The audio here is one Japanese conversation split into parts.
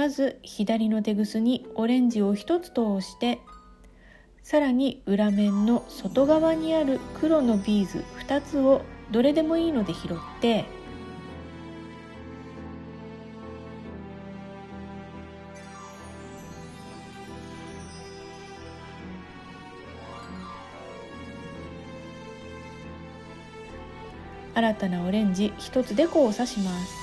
まず左のテグスにオレンジを1つ通して、さらに裏面の外側にある黒のビーズ2つをどれでもいいので拾って、新たなオレンジ1つで交差します。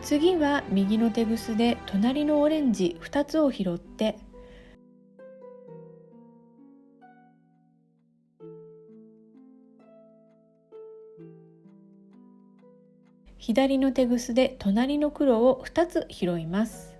次は右のテグスで隣のオレンジ2つを拾って、左のテグスで隣の黒を2つ拾います。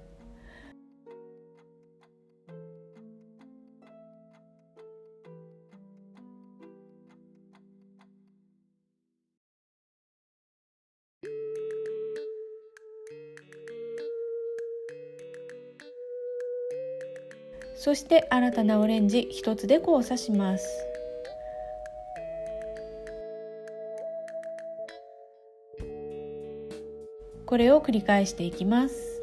そして新たなオレンジ1つで交差します。これを繰り返していきます。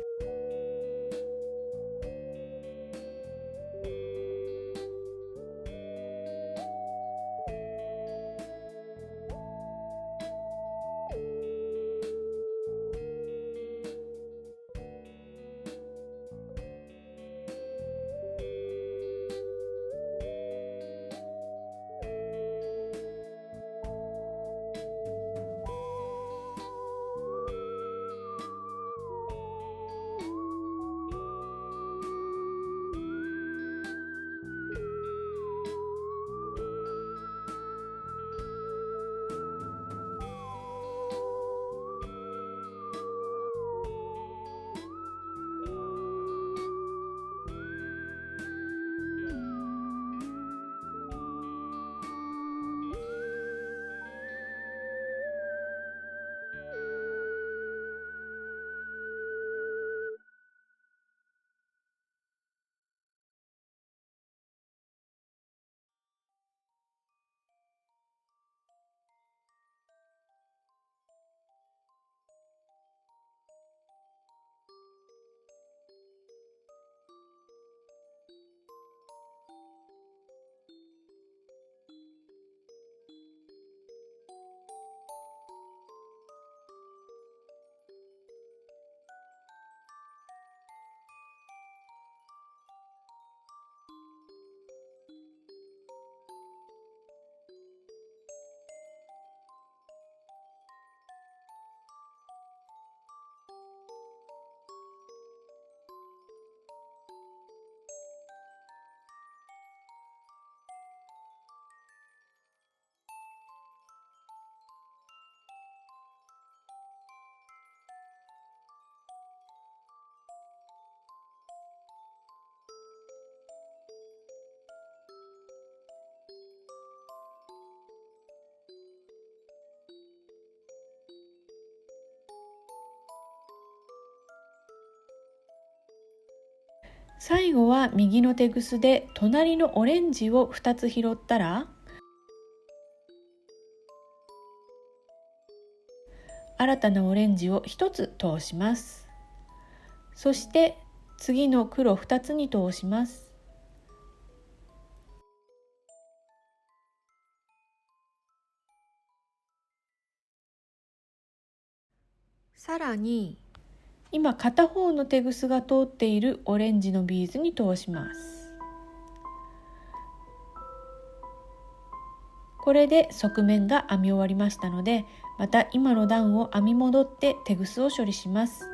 最後は右のテグスで隣のオレンジを2つ拾ったら、新たなオレンジを1つ通します。そして次の黒2つに通します。さらに今片方のテグスが通っているオレンジのビーズに通します。これで側面が編み終わりましたので、また今の段を編み戻ってテグスを処理します。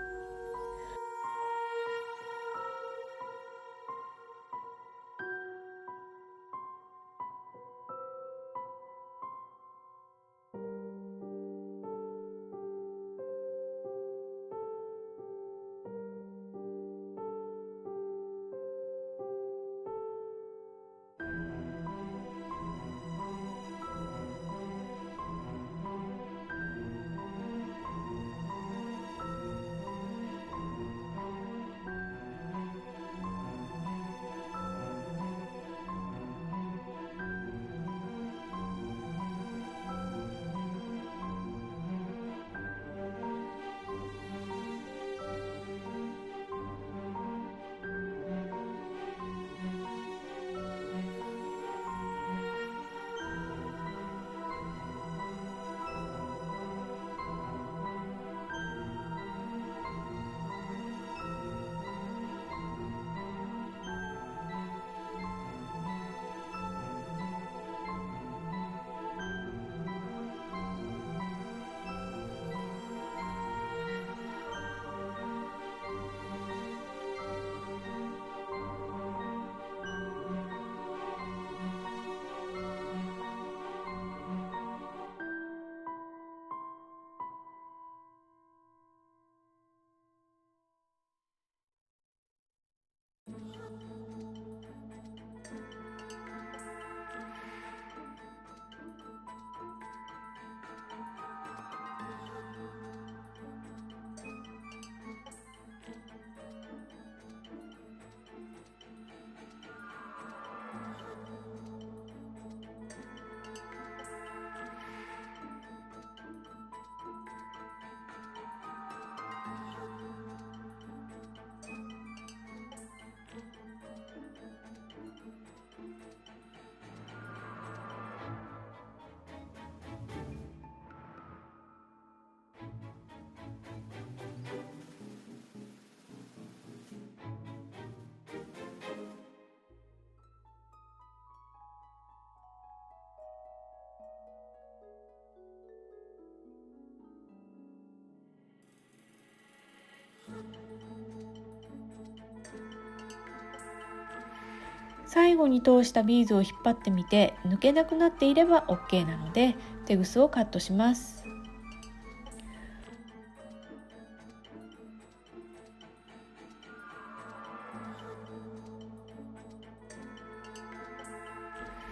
最後に通したビーズを引っ張ってみて抜けなくなっていれば OK なので、テグスをカットします。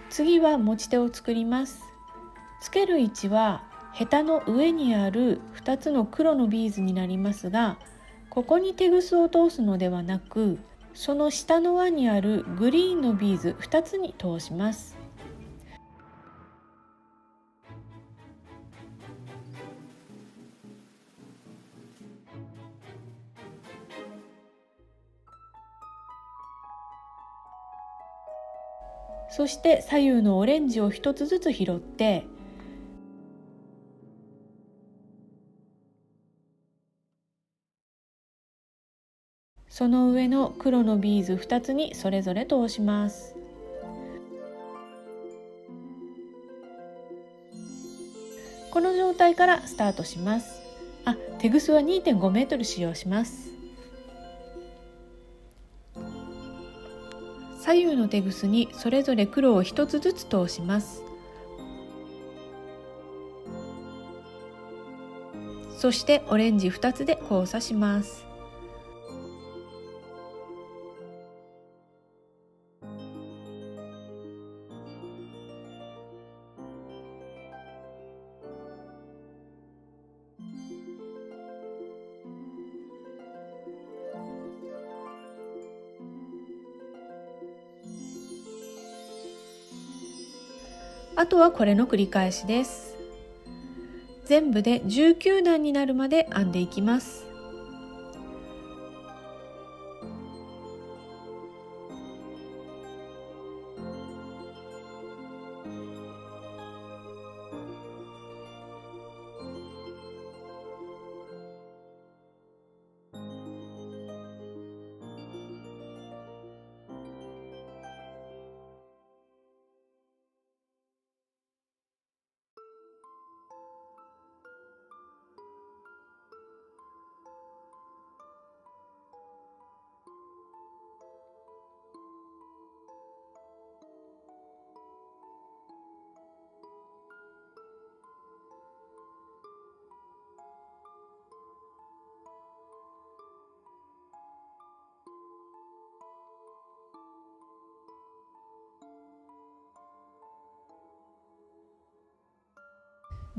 次は持ち手を作ります。つける位置はヘタの上にある2つの黒のビーズになりますが、ここにテグスを通すのではなく、その下の輪にあるグリーンのビーズ2つに通します。そして左右のオレンジを1つずつ拾って、その上の黒のビーズ2つにそれぞれ通します。この状態からスタートします。テグスは 2.5 メートル使用します。左右のテグスにそれぞれ黒を1つずつ通します。そしてオレンジ2つで交差します。あとはこれの繰り返しです。全部で19段になるまで編んでいきます。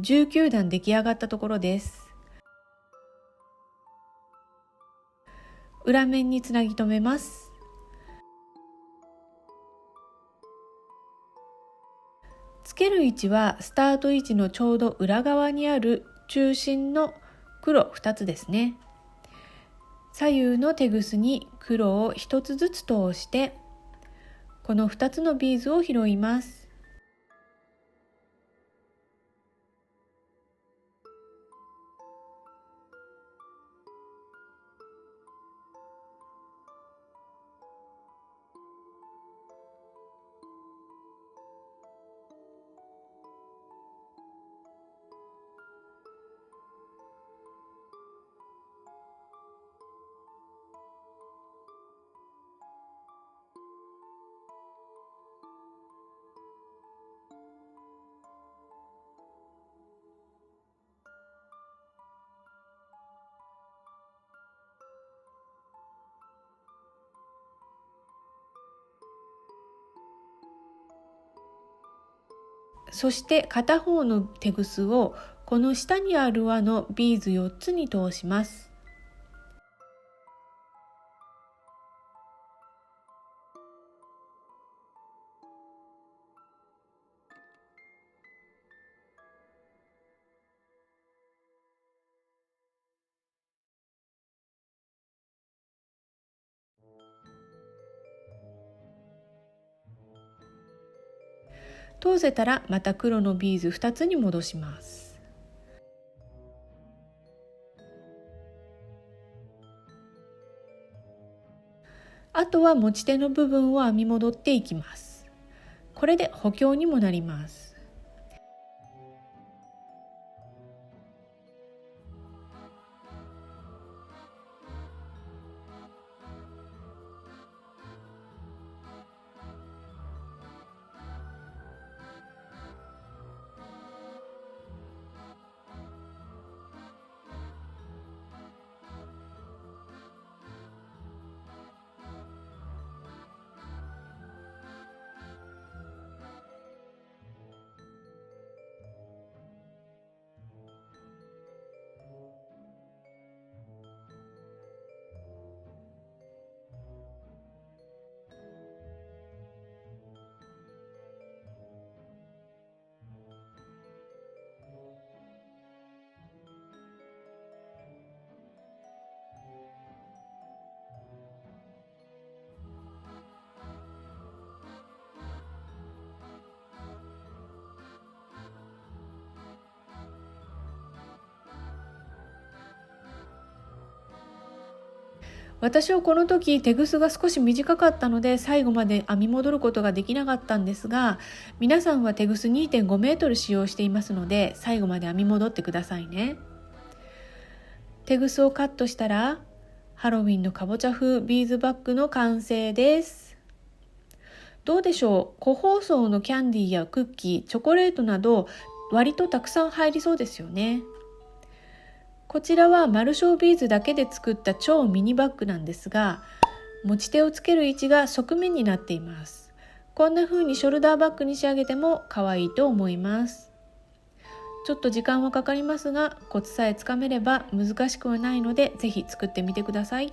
19段出来上がったところです。裏面につなぎ止めます。つける位置はスタート位置のちょうど裏側にある中心の黒2つですね。左右のテグスに黒を1つずつ通して、この2つのビーズを拾います。そして片方のテグスをこの下にある輪のビーズ4つに通します。通せたらまた黒のビーズ2つに戻します。あとは持ち手の部分を編み戻っていきます。これで補強にもなります。私はこの時テグスが少し短かったので最後まで編み戻ることができなかったんですが、皆さんはテグス 2.5 メートル使用していますので最後まで編み戻ってくださいね。テグスをカットしたらハロウィンのかぼちゃ風ビーズバッグの完成です。どうでしょう、個包装のキャンディーやクッキー、チョコレートなど割とたくさん入りそうですよね。こちらはマルショービーズだけで作った超ミニバッグなんですが、持ち手をつける位置が側面になっています。こんな風にショルダーバッグに仕上げても可愛いと思います。ちょっと時間はかかりますが、コツさえつかめれば難しくはないので、ぜひ作ってみてください。